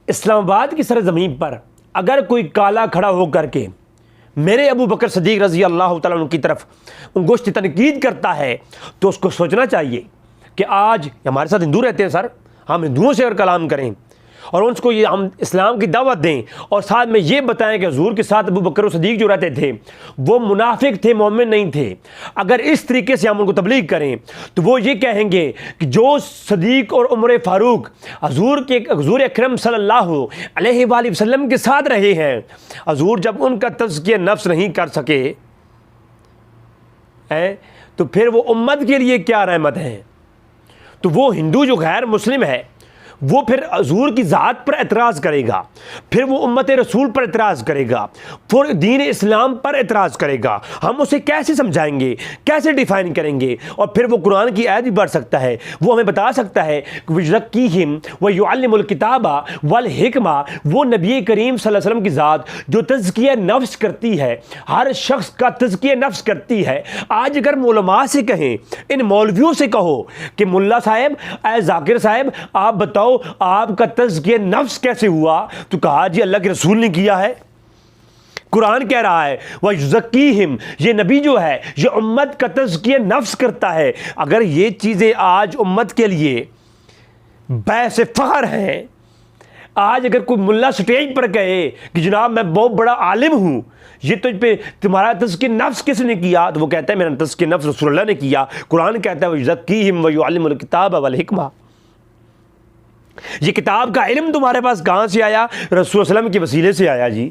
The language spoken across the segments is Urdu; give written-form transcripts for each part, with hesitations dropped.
اسلام آباد کی سرزمین پر اگر کوئی کالا کھڑا ہو کر کے میرے ابو بکر صدیق رضی اللہ تعالیٰ عنہ کی طرف انگشت تنقید کرتا ہے تو اس کو سوچنا چاہیے کہ آج ہمارے ساتھ ہندو رہتے ہیں سر، ہم ہندوؤں سے اگر کلام کریں اور ان کو یہ ہم اسلام کی دعوت دیں اور ساتھ میں یہ بتائیں کہ حضور کے ساتھ ابو بکر و صدیق جو رہتے تھے وہ منافق تھے، مومن نہیں تھے، اگر اس طریقے سے ہم ان کو تبلیغ کریں تو وہ یہ کہیں گے کہ جو صدیق اور عمر فاروق حضور اکرم صلی اللہ علیہ وآلہ وسلم کے ساتھ رہے ہیں، حضور جب ان کا تزکیہ نفس نہیں کر سکے تو پھر وہ امت کے لیے کیا رحمت ہے؟ تو وہ ہندو جو غیر مسلم ہے وہ پھر حضور کی ذات پر اعتراض کرے گا، پھر وہ امت رسول پر اعتراض کرے گا، پھر دین اسلام پر اعتراض کرے گا۔ ہم اسے کیسے سمجھائیں گے، کیسے ڈیفائن کریں گے؟ اور پھر وہ قرآن کی آیت بھی پڑھ سکتا ہے، وہ ہمیں بتا سکتا ہے کہ وَيُزَكِّيهِمْ وَيُعَلِّمُ الْكِتَابَ وَالْحِكْمَةَ، وہ نبی کریم صلی اللہ علیہ وسلم کی ذات جو تزکیہ نفس کرتی ہے، ہر شخص کا تزکیہ نفس کرتی ہے۔ آج اگر علماء سے کہیں، ان مولویوں سے کہو کہ ملا صاحب، اے ذاکر صاحب، آپ بتاؤ آپ کا تزکیہ نفس کیسے ہوا؟ تو کہا جی اللہ کے رسول نے کیا ہے، قرآن کہہ رہا ہے وَيُزَكِّيهِمْ، یہ نبی جو ہے یہ امت کا تزکیہ نفس کرتا ہے۔ اگر یہ چیزیں آج امت کے لیے باعث فخر ہیں، آج اگر کوئی ملا سٹیج پر کہے کہ جناب میں بہت بڑا عالم ہوں، یہ تجھ پہ تمہارا تزکیہ نفس کس نے کیا؟ تو وہ کہتا ہے میرا تزکیہ نفس رسول اللہ نے کیا۔ قرآن کہتا ہے وَيُزَكِّيهِمْ وَيُعَلِّمُ الْكِتَابَ وَالْحِكْمَةَ، یہ کتاب کا علم تمہارے پاس کہاں سے آیا؟ رسول اللہ علیہ وسلم کے وسیلے سے آیا جی۔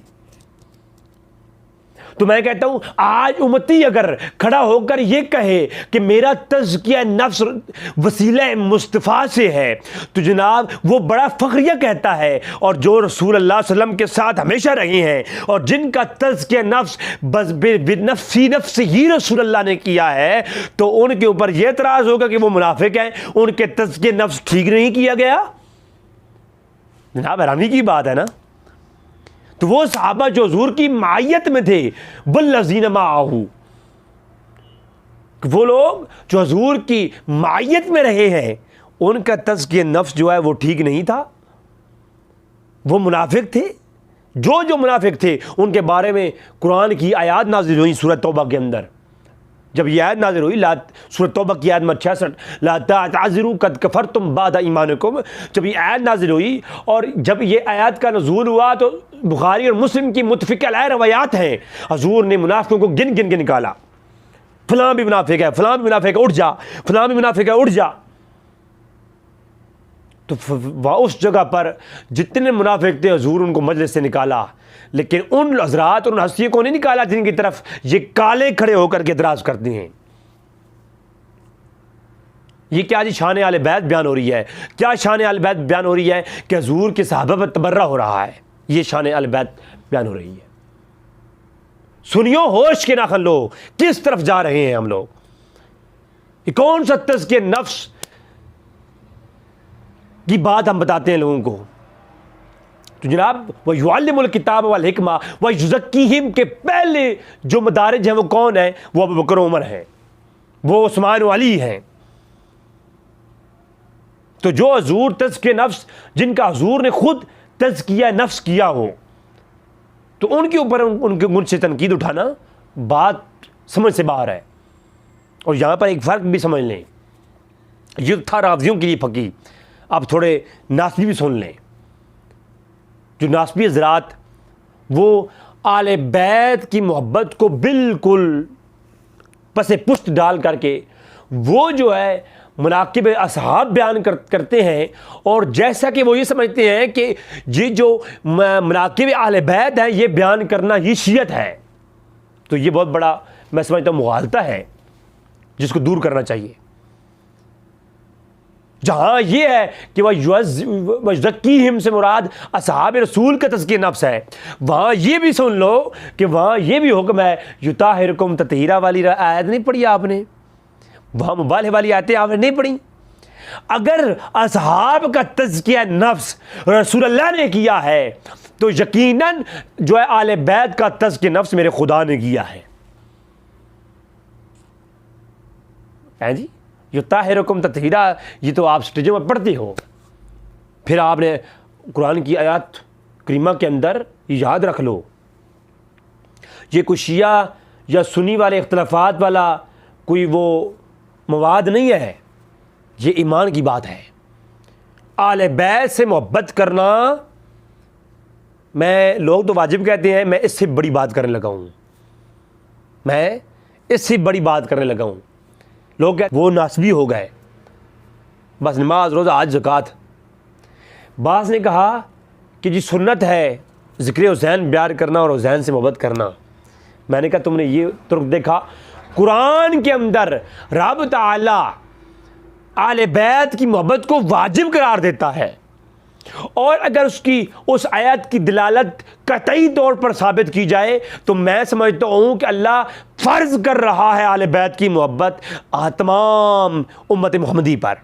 تو میں کہتا ہوں آج امتی اگر کھڑا ہو کر یہ کہے کہ میرا تزکیہ نفس وسیلہ مصطفیٰ سے ہے تو جناب وہ بڑا فخریہ کہتا ہے، اور جو رسول اللہ صلی اللہ علیہ وسلم کے ساتھ ہمیشہ رہے ہیں اور جن کا تزکیہ نفس بنفسی نفس ہی رسول اللہ نے کیا ہے، تو ان کے اوپر یہ اعتراض ہوگا کہ وہ منافق ہیں، ان کے تزکیہ نفس ٹھیک نہیں کیا گیا۔ جناب حیرانی کی بات ہے نا۔ تو وہ صحابہ جو حضور کی معیت میں تھے، والذین معہ، وہ لوگ جو حضور کی معیت میں رہے ہیں، ان کا تزکیہ نفس جو ہے وہ ٹھیک نہیں تھا، وہ منافق تھے۔ جو منافق تھے ان کے بارے میں قرآن کی آیات نازل ہوئی سورۃ توبہ کے اندر۔ جب یہ آیت نازل ہوئی سورۃ توبہ کی آیت نمبر 66، لا تعتذروا قد کفرتم بعد ایمانکم، جب یہ آیت نازل ہوئی اور جب یہ آیات کا نزول ہوا تو بخاری اور مسلم کی متفق علیہ روایات ہیں، حضور نے منافقوں کو گن کے نکالا، فلاں بھی منافق ہے، فلاں بھی منافق ہے، اٹھ جا، فلاں بھی منافق ہے، اٹھ جا۔ تو اس جگہ پر جتنے منافق تھے حضور ان کو مجلس سے نکالا، لیکن ان حضرات اور ان ہستیوں کو نہیں نکالا جن کی طرف یہ کالے کھڑے ہو کر کے اعتراض کرتے ہیں۔ یہ کیا جی شان اہل بیت بیان ہو رہی ہے؟ کیا شان اہل بیت بیان ہو رہی ہے کہ حضور کے صحابہ پر تبرہ ہو رہا ہے؟ یہ شان اہل بیت بیان ہو رہی ہے۔ سنیو ہوش کے ناخن لو، کس طرف جا رہے ہیں ہم لوگ؟ یہ کون سا تزکیہ نفس کی بات ہم بتاتے ہیں لوگوں کو؟ تو جناب وَيُعَلِّمُ الْكِتَابَ وَالْحِكْمَةَ وَيُزَكِّيهِمْ کے پہلے جو مدارج ہیں وہ کون ہیں؟ وہ ابو بکر عمر ہیں، وہ عثمان و علی ہیں۔ تو جو حضور تزکیہ نفس، جن کا حضور نے خود تزکیہ نفس کیا ہو، تو ان کے اوپر ان سے تنقید اٹھانا بات سمجھ سے باہر ہے۔ اور یہاں پر ایک فرق بھی سمجھ لیں، یہ تھا رافضیوں کے لیے فقی، اب تھوڑے ناسبی بھی سن لیں۔ جو ناسبی حضرات وہ آل بیت کی محبت کو بالکل پس پشت ڈال کر کے وہ جو ہے مناقب اصحاب بیان کرتے ہیں، اور جیسا کہ وہ یہ سمجھتے ہیں کہ یہ جو مناقب اہل بیت ہیں یہ بیان کرنا ہی شیعت ہے، تو یہ بہت بڑا میں سمجھتا ہوں مغالطہ ہے جس کو دور کرنا چاہیے۔ جہاں یہ ہے کہ وَيُزَكِّيهِمْ سے مراد اصحاب رسول کا تزکیہ نفس ہے، وہاں یہ بھی سن لو کہ وہاں یہ بھی حکم ہے یطہرکم تطہیرا والی آیت نہیں پڑھی آپ نے، وہاں مبالغہ والی آیتیں آپ نے نہیں پڑھی۔ اگر اصحاب کا تزکیہ نفس رسول اللہ نے کیا ہے تو یقیناً جو ہے آل بیت کا تزکیہ نفس میرے خدا نے کیا ہے۔ جی یطہرکم تطہیرا، یہ تو آپ سٹیجوں میں پڑھتے ہو، پھر آپ نے قرآن کی آیات کریمہ کے اندر یاد رکھ لو، یہ کوئی شیعہ یا سنی والے اختلافات والا کوئی وہ مواد نہیں ہے، یہ ایمان کی بات ہے۔ اہل بیت سے محبت کرنا، لوگ تو واجب کہتے ہیں، میں اس سے بڑی بات کرنے لگا ہوں، لوگ کہتے وہ ناسبی ہو گئے، بس نماز روزہ حج زکوٰۃ۔ بعض نے کہا کہ جی سنت ہے ذکر حسین بیان کرنا اور حسین سے محبت کرنا۔ میں نے کہا تم نے یہ ترک دیکھا؟ قرآن کے اندر رب تعالیٰ اہل بیت کی محبت کو واجب قرار دیتا ہے، اور اگر اس آیت کی دلالت قطعی طور پر ثابت کی جائے تو میں سمجھتا ہوں کہ اللہ فرض کر رہا ہے اہل بیت کی محبت تمام امت محمدی پر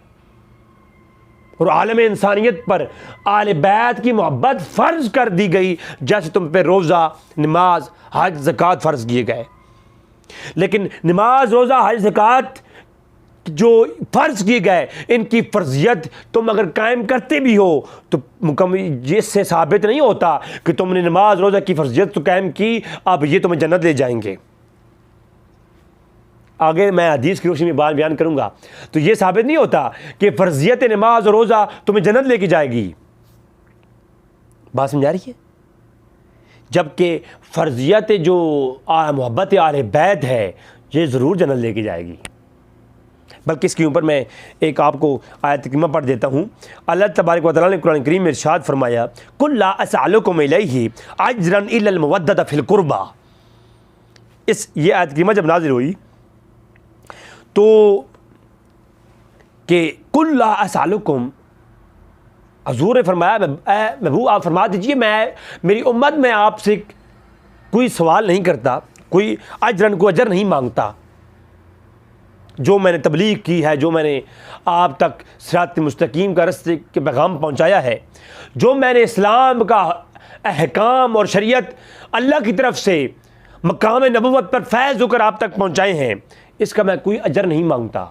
اور عالم انسانیت پر۔ اہل بیت کی محبت فرض کر دی گئی، جیسے تم پہ روزہ، نماز، حج، زکوٰۃ فرض کیے گئے۔ لیکن نماز، روزہ، حج، زکوٰۃ جو فرض کیے گئے، ان کی فرضیت تم اگر قائم کرتے بھی ہو تو مکمل جس سے ثابت نہیں ہوتا کہ تم نے نماز روزہ کی فرضیت تو قائم کی، اب یہ تمہیں جنت لے جائیں گے۔ آگے میں حدیث کی روشنی میں بات بیان کروں گا، تو یہ ثابت نہیں ہوتا کہ فرضیت نماز اور روزہ تمہیں جنت لے کے جائے گی۔ بات سمجھا رہی ہے؟ جبکہ فرضیت جو محبت اہل بیت ہے یہ ضرور جنت لے کے جائے گی۔ بلکہ اس کے اوپر میں ایک آپ کو آیت کریمہ پڑھ دیتا ہوں۔ اللہ تبارک و تعالیٰ نے قرآن کریم میں ارشاد فرمایا، قُل لَا أَسْأَلُكُمْ إِلَيْهِ أَجْرًا إِلَّا الْمَوَدَّةَ فِي الْقُرْبَى۔ یہ آیت کریمہ جب نازل ہوئی تو کہ قُل لَا أَسْأَلُكُمْ، حضور نے فرمایا اے محبوب آپ فرما دیجئے میری امت میں آپ سے کوئی سوال نہیں کرتا، کوئی اجرن کو اجر نہیں مانگتا۔ جو میں نے تبلیغ کی ہے، جو میں نے آپ تک صراط مستقیم کا رستے کے پیغام پہنچایا ہے، جو میں نے اسلام کا احکام اور شریعت اللہ کی طرف سے مقام نبوت پر فیض ہو کر آپ تک پہنچائے ہیں، اس کا میں کوئی اجر نہیں مانگتا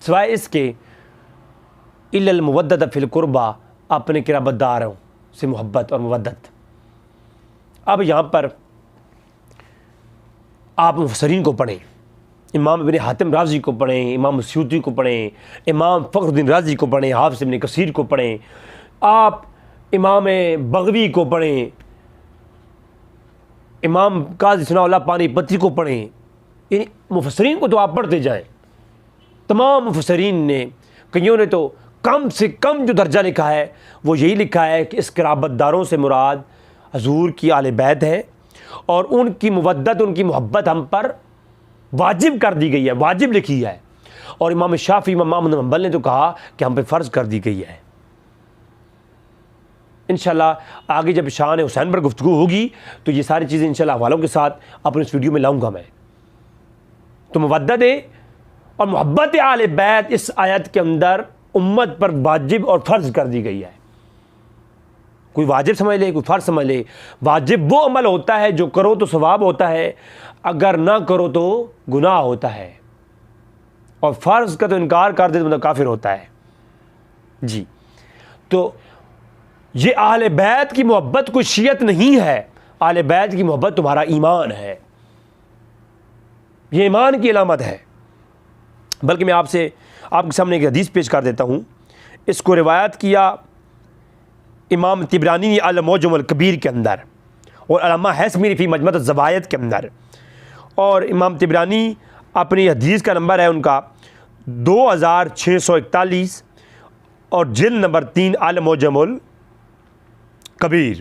سوائے اس کے الا المودۃ فی القربى، اپنے قرابت داروں سے محبت اور مودت۔ اب یہاں پر آپ مفسرین کو پڑھیں، امام ابن حاتم رازی کو پڑھیں، امام سیوطی کو پڑھیں، امام فخر الدین رازی کو پڑھیں، حافظ ابن کثیر کو پڑھیں، آپ امام بغوی کو پڑھیں، امام قاضی ثناء اللہ پانی پتی کو پڑھیں، ان مفسرین کو تو آپ پڑھتے جائیں۔ تمام مفسرین نے، کئیوں نے تو کم سے کم جو درجہ لکھا ہے وہ یہی لکھا ہے کہ اس قرابت داروں سے مراد حضور کی اہل بیت ہے، اور ان کی مودت، ان کی محبت ہم پر واجب کر دی گئی ہے، واجب لکھی ہے۔ اور امام شافعی، امام احمد بن حنبل نے تو کہا کہ ہم پہ فرض کر دی گئی ہے۔ انشاءاللہ آگے جب شان حسین پر گفتگو ہوگی تو یہ ساری چیزیں انشاءاللہ حوالوں کے ساتھ اپنے اس ویڈیو میں لاؤں گا میں۔ تو مودت اور محبت اہل بیت اس آیت کے اندر امت پر واجب اور فرض کر دی گئی ہے۔ کوئی واجب سمجھ لے، کوئی فرض سمجھ لے۔ واجب وہ عمل ہوتا ہے جو کرو تو ثواب ہوتا ہے، اگر نہ کرو تو گناہ ہوتا ہے، اور فرض کا تو انکار کر دے تو مطلب کافر ہوتا ہے۔ جی، تو یہ اہل بیت کی محبت کوئی شیعت نہیں ہے، اہل بیت کی محبت تمہارا ایمان ہے، یہ ایمان کی علامت ہے۔ بلکہ میں آپ کے سامنے ایک حدیث پیش کر دیتا ہوں۔ اس کو روایت کیا امام طبرانی المعجم الکبیر کے اندر، اور علامہ حیثمی فی مجمع الزوائد کے اندر، اور امام طبرانی اپنی حدیث کا نمبر ہے ان کا 2641، اور جلد نمبر 3 المعجم الکبیر۔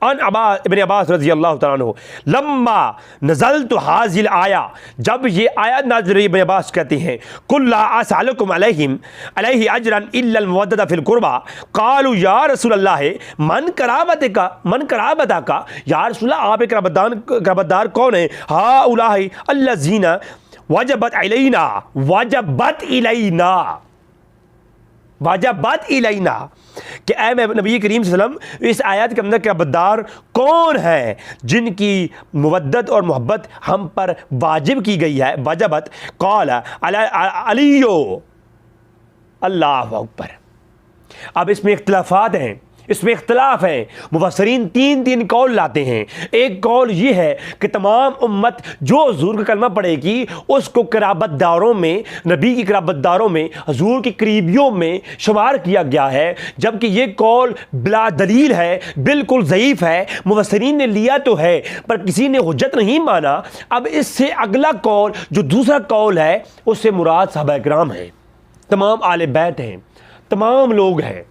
ان ابن عباس رضی اللہ تعالیٰ عنہ لما نزلت هذه الآیہ، جب یہ آیت نازل ہوئی، ابن عباس کہتے ہیں قل لا اسألکم علیہ اجرا الا المودۃ فی القربى، قالوا یا رسول اللہ من قرابتک، یا رسول اللہ آپ قرابت دار کون ہیں؟ ہؤلاء الذین وجبت الینا، کہ اے نبی کریم صلی اللہ علیہ وسلم اس آیات کے اندر قرابت دار کون ہیں جن کی مودت اور محبت ہم پر واجب کی گئی ہے، وجبت۔ قال علی، اللہ اکبر، اب اس میں اختلافات ہیں، اس میں اختلاف ہیں، مفسرین تین قول لاتے ہیں۔ ایک قول یہ ہے کہ تمام امت جو حضور کا کلمہ پڑھے گی اس کو قرابت داروں میں، نبی کی قرابت داروں میں، حضور کی قریبیوں میں شمار کیا گیا ہے، جبکہ یہ قول بلا دلیل ہے، بالکل ضعیف ہے۔ مفسرین نے لیا تو ہے پر کسی نے حجت نہیں مانا۔ اب اس سے اگلا قول جو دوسرا قول ہے اس سے مراد صحابہ کرام ہیں، تمام آل بیت ہیں، تمام لوگ ہیں،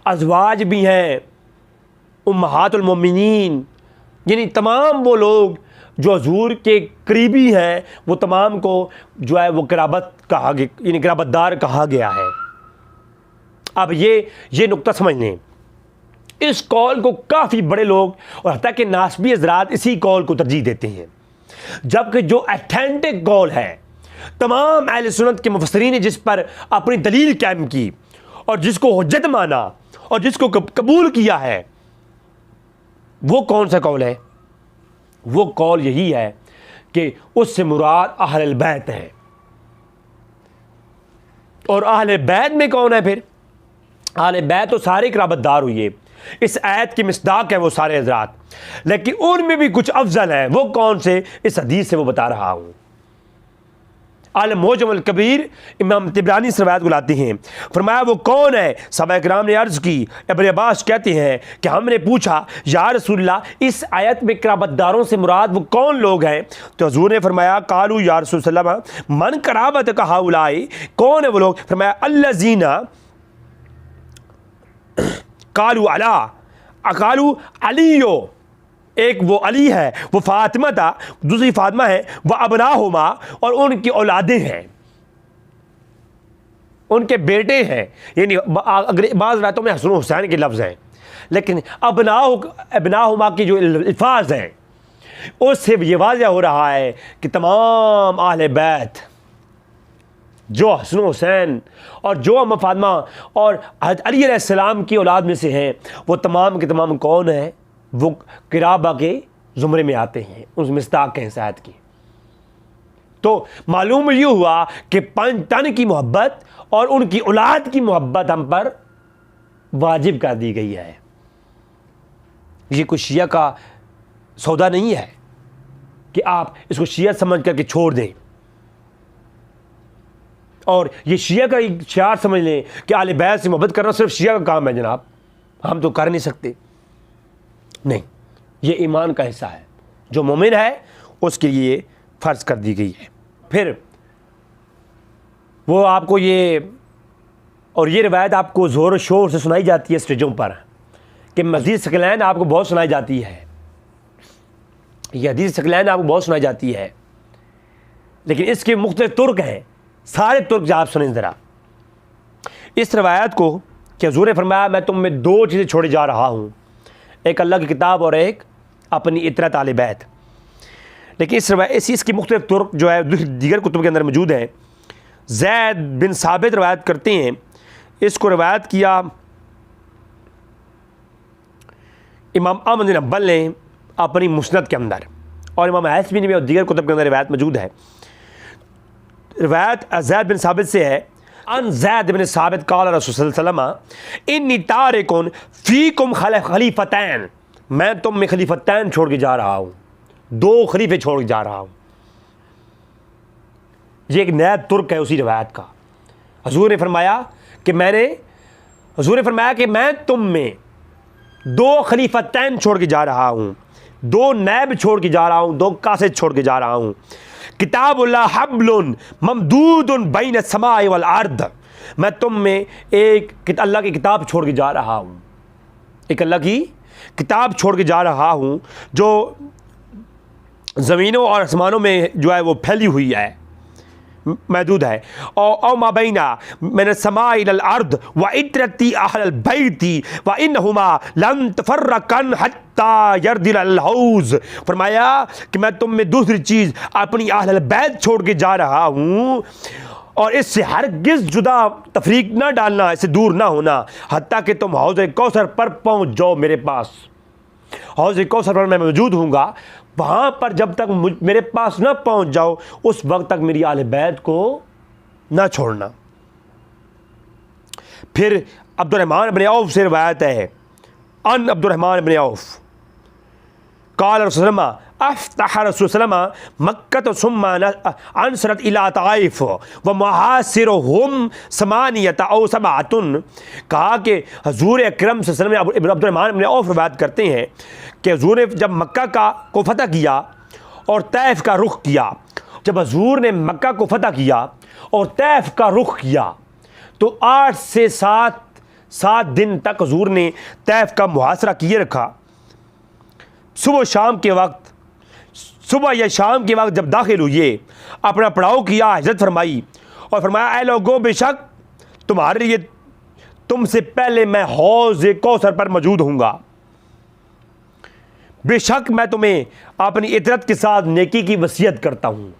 ازواج بھی ہیں، امہات المومنین، یعنی تمام وہ لوگ جو حضور کے قریبی ہیں وہ تمام کو جو ہے وہ قرابت کہا گیا، یعنی قرابت دار کہا گیا ہے۔ اب یہ نقطہ سمجھ لیں، اس قول کو کافی بڑے لوگ اور حتیٰ کہ ناسبی حضرات اسی قول کو ترجیح دیتے ہیں، جبکہ جو ایتھینٹک قول ہے تمام اہل سنت کے مفسرین نے جس پر اپنی دلیل قائم کی اور جس کو حجت مانا اور جس کو قبول کیا ہے، وہ کون سا قول ہے؟ وہ قول یہی ہے کہ اس سے مراد اہل البیت ہے۔ اور اہل بیت میں کون ہے پھر؟ اہل بیت تو سارے قرابت دار ہوئے، اس آیت کی مصداق ہے وہ سارے حضرات، لیکن ان میں بھی کچھ افضل ہیں۔ وہ کون سے؟ اس حدیث سے وہ بتا رہا ہوں۔ المعجم الکبیر امام طبرانی سے روایت کو لاتے ہیں، فرمایا وہ کون ہے؟ صحابہ کرام نے عرض کی، ابن عباس کہتے ہیں کہ ہم نے پوچھا یا رسول اللہ اس آیت میں قرابت داروں سے مراد وہ کون لوگ ہیں؟ تو حضور نے فرمایا قالو یا رسول اللہ من قرابت کا ہؤلاء، کون ہے وہ لوگ؟ فرمایا الذین قالو علی، قالو علیو، ایک وہ علی ہے، وہ فاطمہ تھا، دوسری فاطمہ ہے، وہ ابناہما، اور ان کی اولادیں ہیں، ان کے بیٹے ہیں، یعنی اگر بعض روایتوں میں حسن و حسین کے لفظ ہیں، لیکن ابناہما کی جو الفاظ ہیں اس سے یہ واضح ہو رہا ہے کہ تمام اہل بیت جو حسن و حسین اور جو ام فاطمہ اور حضرت علی علیہ السلام کی اولاد میں سے ہیں، وہ تمام کے تمام کون ہیں؟ وہ قرابہ کے زمرے میں آتے ہیں، اس مصداق کے حسایت کی۔ تو معلوم یہ ہوا کہ پنج تن کی محبت اور ان کی اولاد کی محبت ہم پر واجب کر دی گئی ہے۔ یہ کوئی شیعہ کا سودا نہیں ہے کہ آپ اس کو شیعہ سمجھ کر کے چھوڑ دیں اور یہ شیعہ کا ایک شعار سمجھ لیں کہ اہل بیت سے محبت کرنا صرف شیعہ کا کام ہے۔ جناب ہم تو کر نہیں سکتے، نہیں، یہ ایمان کا حصہ ہے، جو مومن ہے اس کے لیے فرض کر دی گئی ہے۔ پھر وہ آپ کو یہ روایت آپ کو زور و شور سے سنائی جاتی ہے اسٹیجوں پر کہ حدیث ثقلین آپ کو بہت سنائی جاتی ہے، یہ حدیث ثقلین آپ کو بہت سنائی جاتی ہے، لیکن اس کے مختلف طرق ہیں، سارے طرق جو آپ سنیں ذرا اس روایت کو کہ حضور نے فرمایا میں تم میں دو چیزیں چھوڑے جا رہا ہوں، ایک اللہ کی کتاب اور ایک اپنی اطرت اہل بیت۔ لیکن اس کی مختلف طرق جو ہے دیگر کتب کے اندر موجود ہیں۔ زید بن ثابت روایت کرتے ہیں، اس کو روایت کیا امام احمد بن حنبل نے اپنی مسند کے اندر، اور امام حیثمی نے بھی اور دیگر کتب کے اندر روایت موجود ہے۔ روایت زید بن ثابت سے ہے، ان زید بن ثابت قال رسول صلی اللہ علیہ وسلم انی تارکن فیکم خلیفتین، میں تم میں خلیفتین چھوڑ کے جا رہا ہوں، دو خلیفے چھوڑ کے جا رہا ہوں۔ یہ ایک نیا ترک ہے اسی روایت کا۔ حضور نے فرمایا کہ میں تم میں دو خلیفتین چھوڑ کے جا رہا ہوں، دو نیب چھوڑ کے جا رہا ہوں، دو قاصد چھوڑ کے جا رہا ہوں۔ کتاب اللہ حبل ممدود بین السماء والارض، میں تم میں ایک اللہ کی کتاب چھوڑ کے جا رہا ہوں، ایک اللہ کی کتاب چھوڑ کے جا رہا ہوں جو زمینوں اور آسمانوں میں جو ہے وہ پھیلی ہوئی ہے، محدود ہے۔ او ما بینا من السماء الى الارض وعترتی اہل البیت وانہما لن تفرقن حتی یردل الحوض، فرمایا کہ میں تم میں دوسری چیز اپنی اہل البیت چھوڑ کے جا رہا ہوں، اور اس سے ہرگز جدا تفریق نہ ڈالنا، اس سے دور نہ ہونا حتیٰ کہ تم حوض کوثر پر پہنچ جاؤ میرے پاس۔ حوض کوثر پر میں موجود ہوں گا، وہاں پر جب تک میرے پاس نہ پہنچ جاؤ اس وقت تک میری اہل بیت کو نہ چھوڑنا۔ پھر عبد الرحمن بن عوف سے روایت ہے، ان عبد الرحمن بن عوف قال رسول اللہ افتح رسول اللہ مکہ ثم انصرت الى طائف ومحاصرهم ثمانیۃ او سبعۃ، کہا کہ حضور اکرم صلی اللہ علیہ وسلم، عبد الرحمن بن عوف روایت کرتے ہیں کہ حضور نے جب مکہ کو فتح کیا اور طائف کا رخ کیا، جب حضور نے مکہ کو فتح کیا اور طائف کا رخ کیا تو 8 سے 7 دن تک حضور نے طائف کا محاصرہ کیے رکھا۔ صبح شام کے وقت، صبح یا شام کے وقت جب داخل ہوئے، اپنا پڑاؤ کیا، ہجرت فرمائی اور فرمایا اے لوگوں، بے شک تمہارے لیے تم سے پہلے میں حوض کوثر پر موجود ہوں گا، بے شک میں تمہیں اپنی اطرت کے ساتھ نیکی کی وصیت کرتا ہوں،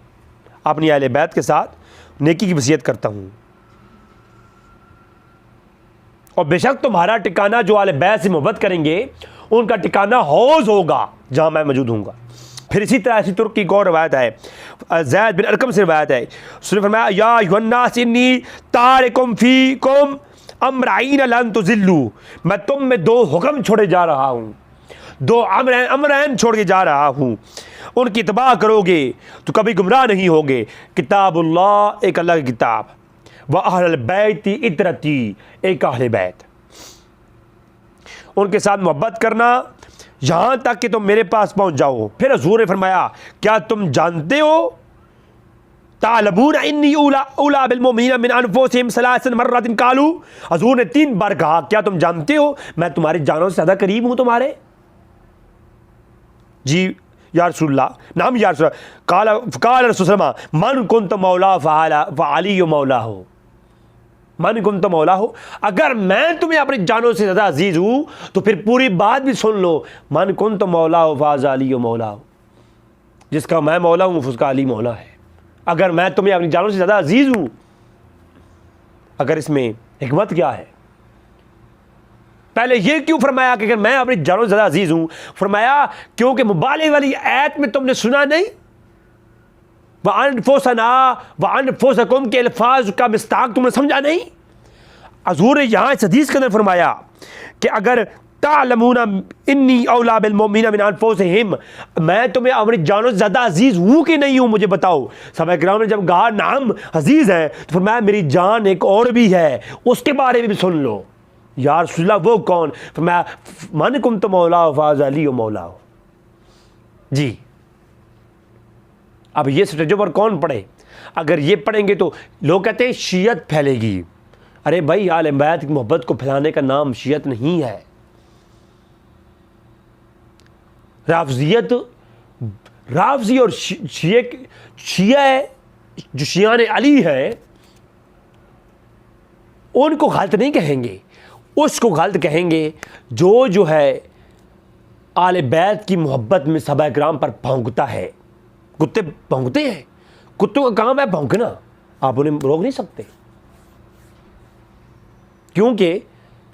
اپنی اہل بیت کے ساتھ نیکی کی وصیت کرتا ہوں، اور بے شک تمہارا ٹھکانہ جو اہل بیت سے محبت کریں گے ان کا ٹھکانہ حوض ہوگا جہاں میں موجود ہوں گا۔ پھر اسی طرح اسی ترک کی اور روایت ہے، زید بن ارقم سے روایت ہے، اس نے فرمایا یا ایھا الناس انی تارکم فیکم امرین لن تضلوا، میں تم میں 2 حکم چھوڑے جا رہا ہوں، 2 امرین چھوڑ کے جا رہا ہوں، ان کی اتباع کرو گے تو کبھی گمراہ نہیں ہوگے، کتاب اللہ، ایک اللہ کی کتاب، وَأَهْلَ الْبَيْتِ اِطْرَتِي، ایک اہل بیت، ان کے ساتھ محبت کرنا یہاں تک کہ تم میرے پاس پہنچ جاؤ۔ پھر حضور نے فرمایا کیا تم جانتے ہو، تعلمون انی اولی بالمؤمنین من انفسہم 3 مرات قالوا، حضور نے 3 بار کہا کیا تم جانتے ہو میں تمہاری جانوں سے زیادہ قریب ہوں تمہارے؟ جی یا رسول اللہ، نعم یا رسول اللہ، قال رسول اللہ من کنت مولا فعلی مولا ہو، من کنت مولا ہو، اگر میں تمہیں اپنی جانوں سے زیادہ عزیز ہوں تو پھر پوری بات بھی سن لو، من کنت مولا ہو فاز علی مولا ہو، جس کا میں مولا ہوں اس کا علی مولا ہے۔ اگر میں تمہیں اپنی جانوں سے زیادہ عزیز ہوں، اگر اس میں حکمت کیا ہے؟ پہلے یہ کیوں فرمایا کہ اگر میں اپنی جانوں سے زیادہ عزیز ہوں؟ فرمایا کیونکہ مبالغے والی آیت میں تم نے سنا نہیں، وَأَنفُسَنَا وَأَنفُسَكُمْ کے الفاظ کا مصداق تم نے سمجھا نہیں؟ حضور نے یہاں اس حدیث کے اندر فرمایا کہ اگر تعلمون انی اولی بالمؤمنین من انفسہم، میں تمہیں اپنی جانوں سے زیادہ عزیز ہوں کہ نہیں ہوں مجھے بتاؤ۔ صحابہ کرام نے جب کہا نعم عزیز ہے تو فرمایا میری جان ایک اور بھی ہے، اس کے بارے میں بھی سن لو۔ یا رسول اللہ وہ کون؟ فرمایا من کنت مولا فاز علی مولا ہو۔ جی اب یہ سٹیجوں پر کون پڑھے؟ اگر یہ پڑھیں گے تو لوگ کہتے ہیں شیعت پھیلے گی۔ ارے بھائی اہل بیت کی محبت کو پھیلانے کا نام شیعت نہیں ہے۔ رافضی اور شیعہ جو شیعان علی ہے ان کو غلط نہیں کہیں گے، اس کو غلط کہیں گے جو ہے اہل بیت کی محبت میں صحابہ کرام پر بھونکتا ہے۔ کتے بھونکتے ہیں، کتوں کا کام ہے بھونکنا، آپ انہیں روک نہیں سکتے، کیونکہ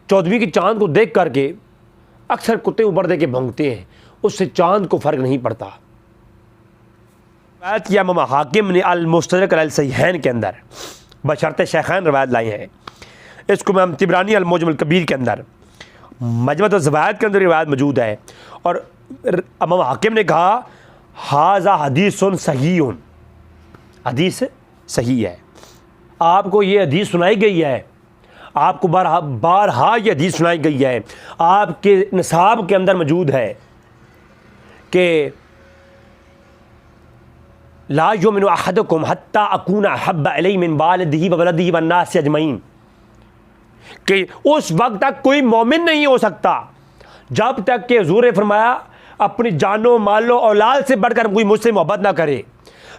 14ویں کے چاند کو دیکھ کر کے اکثر کتے اوپر دے کے بھونکتے ہیں، اس سے چاند کو فرق نہیں پڑتا۔ روایت کیا امام حاکم نے المستدرک علی الصحیحین کے اندر بشرط شیخین روایت لائی ہیں، اس کو امام طبرانی المعجم الکبیر کے اندر مجمع الزوائد کے اندر روایت موجود ہے، اور امام حاکم نے کہا ھذا حدیث صحیح، حدیث صحیح ہے۔ آپ کو یہ حدیث سنائی گئی ہے، آپ کو بارہا یہ حدیث سنائی گئی ہے، آپ کے نصاب کے اندر موجود ہے کہ لا یؤمن احدکم حتی اکون احب الیہ من والدہ وولدہ والناس اجمعین، کہ اس وقت تک کوئی مومن نہیں ہو سکتا جب تک کہ حضور نے فرمایا اپنی جانوں مالوں اولاد سے بڑھ کر کوئی مجھ سے محبت نہ کرے۔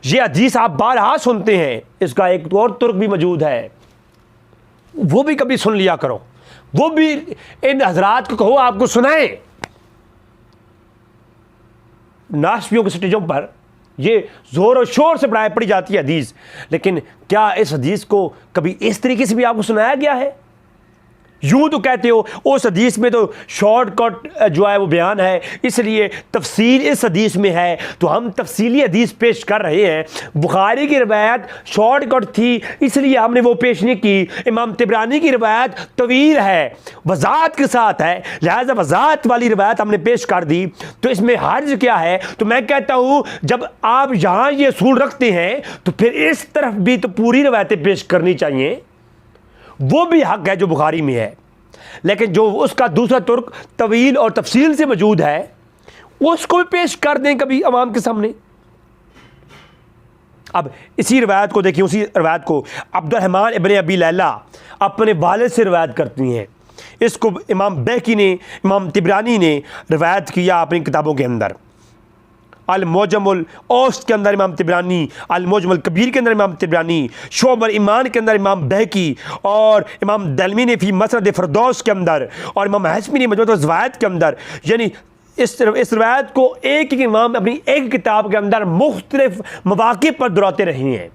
یہ حدیث آپ بارہا سنتے ہیں، اس کا ایک اور ترک بھی موجود ہے، وہ بھی کبھی سن لیا کرو، وہ بھی ان حضرات کو کہو آپ کو سنائیں۔ ناسفیوں کے سٹیجوں پر یہ زور و شور سے پڑھی جاتی ہے حدیث، لیکن کیا اس حدیث کو کبھی اس طریقے سے بھی آپ کو سنایا گیا ہے؟ یوں تو کہتے ہو اس حدیث میں تو شارٹ کٹ جو ہے وہ بیان ہے، اس لیے تفصیل اس حدیث میں ہے، تو ہم تفصیلی حدیث پیش کر رہے ہیں۔ بخاری کی روایت شارٹ کٹ تھی اس لیے ہم نے وہ پیش نہیں کی، امام طبرانی کی روایت طویل ہے، وضاحت کے ساتھ ہے، لہذا وضاحت والی روایت ہم نے پیش کر دی۔ تو اس میں حرج کیا ہے؟ تو میں کہتا ہوں جب آپ یہاں یہ اصول رکھتے ہیں تو پھر اس طرف بھی تو پوری روایتیں پیش کرنی چاہیے، وہ بھی حق ہے جو بخاری میں ہے، لیکن جو اس کا دوسرا ترک طویل اور تفصیل سے موجود ہے اس کو بھی پیش کر دیں کبھی عوام کے سامنے۔ اب اسی روایت کو دیکھیں، اسی روایت کو عبد الرحمن ابن ابی لیلہ اپنے والد سے روایت کرتی ہیں، اس کو امام بیہقی نے، امام طبرانی نے روایت کیا اپنی کتابوں کے اندر، المعجم الاوسط کے اندر امام طبرانی، المعجم الکبیر کے اندر امام طبرانی، شعب الایمان کے اندر امام بیہقی، اور امام دلمی نے فی مسند فردوس کے اندر، اور امام حسمی نے مجموعۃ الزوائد کے اندر، یعنی اس روایت کو ایک ایک امام اپنی ایک کتاب کے اندر مختلف مواقع پر دہراتے رہے ہیں،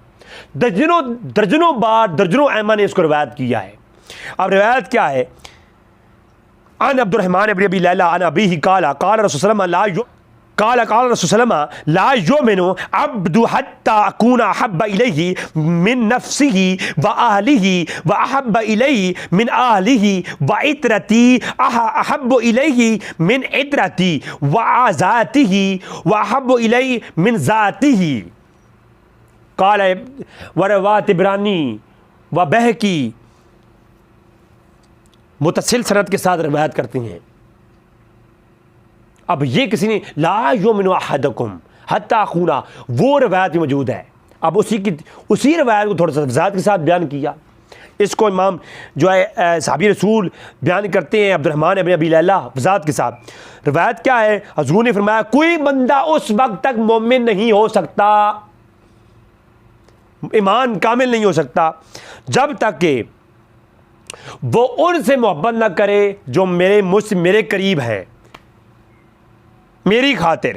درجنوں بار درجنوں ائمہ نے اس کو روایت کیا ہے۔ اب روایت کیا ہے؟ عن عبد الرحمن ابن ابی لیلہ عن ابیہ قال قال رسول صلی اللہ علیہ وسلم قال قال رسول صلی اللہ علیہ وسلم لا یؤمن عبد حتى اکون احب الیہ من نفسہ واہلہ واحب الیہ من اہلہ وعترتی احب الیہ من عترتی وذاتہ واحب الیہ من ذاتہ۔ قال وروى طبرانی و بیہقی، متصل سند کے ساتھ روایت کرتے ہیں۔ اب یہ کسی نے لا یؤمن احدکم حتی اخونا، وہ روایت بھی موجود ہے، اب اسی روایت کو تھوڑا سا وضاحت کے ساتھ بیان کیا۔ اس کو امام جو ہے صحابی رسول بیان کرتے ہیں عبد الرحمن ابن ابی لیلہ وضاحت کے ساتھ۔ روایت کیا ہے؟ حضور نے فرمایا کوئی بندہ اس وقت تک مومن نہیں ہو سکتا، ایمان کامل نہیں ہو سکتا جب تک کہ وہ ان سے محبت نہ کرے جو میرے قریب ہیں، میری خاطر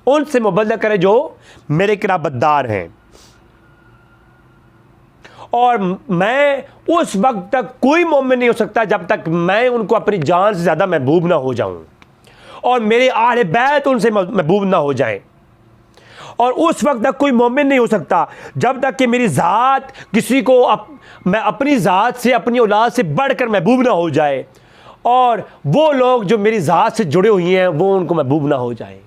ان سے محبت نہ کرے جو میرے قرابت دار ہیں، اور میں اس وقت تک کوئی مومن نہیں ہو سکتا جب تک میں ان کو اپنی جان سے زیادہ محبوب نہ ہو جاؤں، اور میرے اہل بیت ان سے محبوب نہ ہو جائیں، اور اس وقت تک کوئی مومن نہیں ہو سکتا جب تک کہ میری ذات کسی کو میں اپنی ذات سے، اپنی اولاد سے بڑھ کر محبوب نہ ہو جائے، اور وہ لوگ جو میری ذات سے جڑے ہوئے ہیں وہ ان کو محبوب نہ ہو جائیں۔